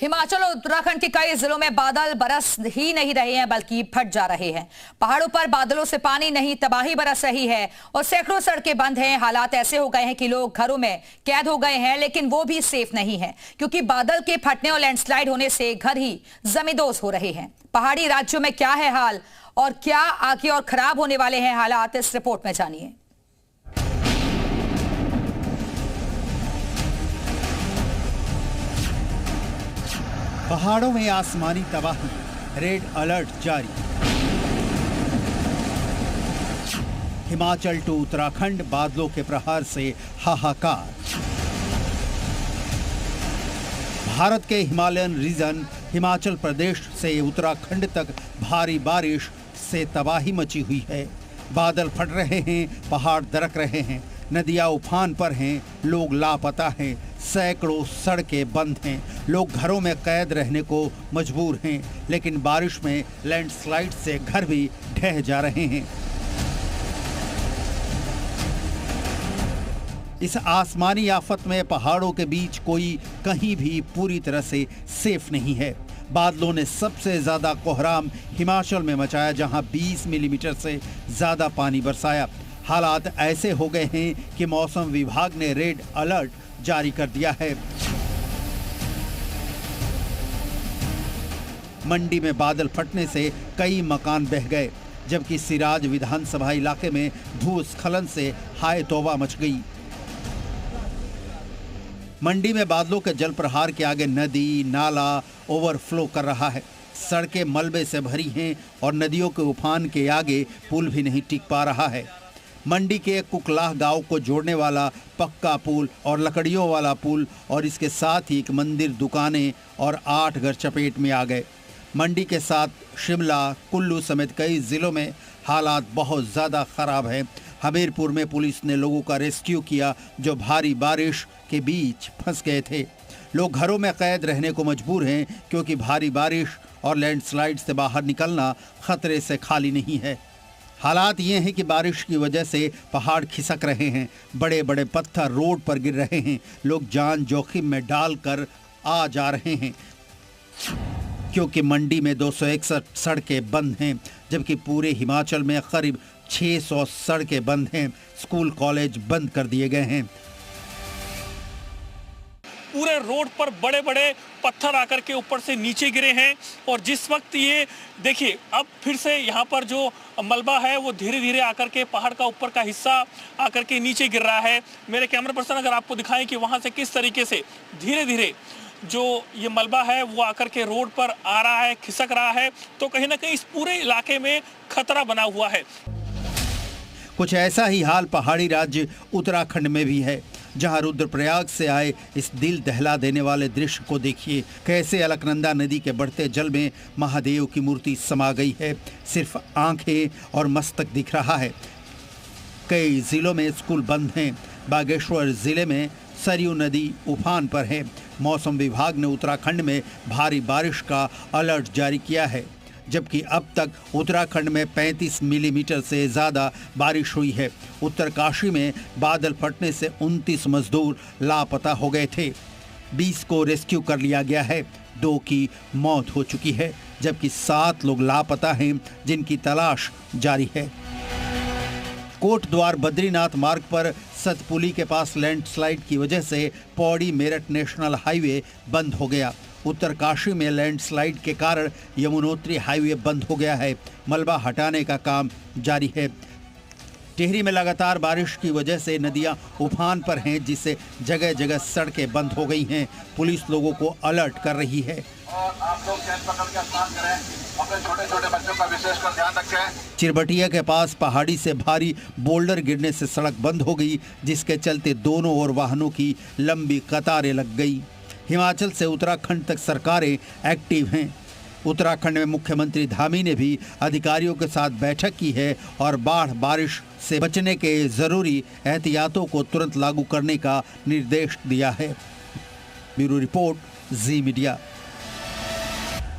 हिमाचल और उत्तराखंड के कई जिलों में बादल बरस ही नहीं रहे हैं बल्कि फट जा रहे हैं। पहाड़ों पर बादलों से पानी नहीं, तबाही बरस रही है और सैकड़ों सड़कें बंद हैं। हालात ऐसे हो गए हैं कि लोग घरों में कैद हो गए हैं, लेकिन वो भी सेफ नहीं है क्योंकि बादल के फटने और लैंडस्लाइड होने से घर ही जमींदोज हो रहे हैं। पहाड़ी राज्यों में क्या है हाल और क्या आगे और खराब होने वाले हैं हालात, इस रिपोर्ट में जानिए। पहाड़ों में आसमानी तबाही, रेड अलर्ट जारी। हिमाचल टू उत्तराखंड बादलों के प्रहार से हाहाकार। भारत के हिमालयन रीजन हिमाचल प्रदेश से उत्तराखंड तक भारी बारिश से तबाही मची हुई है। बादल फट रहे हैं, पहाड़ दरक रहे हैं, नदियां उफान पर हैं, लोग लापता हैं, सैकड़ों सड़कें बंद हैं, लोग घरों में कैद रहने को मजबूर हैं, लेकिन बारिश में लैंडस्लाइड से घर भी ढह जा रहे हैं। इस आसमानी आफत में पहाड़ों के बीच कोई कहीं भी पूरी तरह से सेफ नहीं है। बादलों ने सबसे ज्यादा कोहराम हिमाचल में मचाया, जहां 20 मिलीमीटर से ज्यादा पानी बरसाया। हालात ऐसे हो गए हैं कि मौसम विभाग ने रेड अलर्ट जारी कर दिया है। मंडी में बादल फटने से कई मकान बह गए, जबकि सिराज विधानसभा इलाके में भूस्खलन से हाय तौबा मच गई। मंडी में बादलों के जल प्रहार के आगे नदी नाला ओवरफ्लो कर रहा है। सड़कें मलबे से भरी हैं और नदियों के उफान के आगे पुल भी नहीं टिक पा रहा है। मंडी के कुकलाह गांव को जोड़ने वाला पक्का पुल और लकड़ियों वाला पुल और इसके साथ ही एक मंदिर, दुकानें और 8 घर चपेट में आ गए। मंडी के साथ शिमला, कुल्लू समेत कई जिलों में हालात बहुत ज़्यादा ख़राब हैं। हमीरपुर में पुलिस ने लोगों का रेस्क्यू किया जो भारी बारिश के बीच फंस गए थे। लोग घरों में कैद रहने को मजबूर हैं क्योंकि भारी बारिश और लैंडस्लाइड से बाहर निकलना खतरे से खाली नहीं है। हालात ये हैं कि बारिश की वजह से पहाड़ खिसक रहे हैं, बड़े बड़े पत्थर रोड पर गिर रहे हैं, लोग जान जोखिम में डालकर आ जा रहे हैं क्योंकि मंडी में 261 सड़कें बंद हैं, जबकि पूरे हिमाचल में करीब 600 सड़कें बंद हैं। स्कूल कॉलेज बंद कर दिए गए हैं। पूरे रोड पर बड़े बड़े पत्थर आकर के ऊपर से नीचे गिरे हैं और जिस वक्त ये देखिए अब फिर से यहाँ पर जो मलबा है वो धीरे धीरे आकर के पहाड़ का ऊपर का हिस्सा आकर के नीचे गिर रहा है। मेरे कैमरा पर्सन अगर आपको दिखाएं कि वहाँ से किस तरीके से धीरे धीरे जो ये मलबा है वो आकर के रोड पर आ रहा है, खिसक रहा है, तो कहीं ना कहीं इस पूरे इलाके में खतरा बना हुआ है। कुछ ऐसा ही हाल पहाड़ी राज्य उत्तराखंड में भी है, जहां रुद्रप्रयाग से आए इस दिल दहला देने वाले दृश्य को देखिए। कैसे अलकनंदा नदी के बढ़ते जल में महादेव की मूर्ति समा गई है, सिर्फ आंखें और मस्तक दिख रहा है। कई जिलों में स्कूल बंद हैं। बागेश्वर जिले में सरयू नदी उफान पर है। मौसम विभाग ने उत्तराखंड में भारी बारिश का अलर्ट जारी किया है, जबकि अब तक उत्तराखंड में 35 मिलीमीटर से ज़्यादा बारिश हुई है। उत्तरकाशी में बादल फटने से 29 मजदूर लापता हो गए थे। 20 को रेस्क्यू कर लिया गया है, 2 की मौत हो चुकी है, जबकि 7 लोग लापता हैं जिनकी तलाश जारी है। कोटद्वार बद्रीनाथ मार्ग पर सतपुली के पास लैंडस्लाइड की वजह से पौड़ी मेरठ नेशनल हाईवे बंद हो गया। उत्तरकाशी में लैंडस्लाइड के कारण यमुनोत्री हाईवे बंद हो गया है। मलबा हटाने का काम जारी है। टिहरी में लगातार बारिश की वजह से नदियां उफान पर हैं, जिससे जगह जगह सड़कें बंद हो गई हैं। पुलिस लोगों को अलर्ट कर रही है। और आप लोग कैन पकड़ के स्नान करें, अपने छोटे छोटे बच्चों का विशेषकर ध्यान रखें। चिरबटिया के पास पहाड़ी से भारी बोल्डर गिरने से सड़क बंद हो गई, जिसके चलते दोनों ओर वाहनों की लंबी कतारें लग गई। हिमाचल से उत्तराखंड तक सरकारें एक्टिव हैं। उत्तराखंड में मुख्यमंत्री धामी ने भी अधिकारियों के साथ बैठक की है और बाढ़ बारिश से बचने के जरूरी एहतियातों को तुरंत लागू करने का निर्देश दिया है। ब्यूरो रिपोर्ट, जी मीडिया।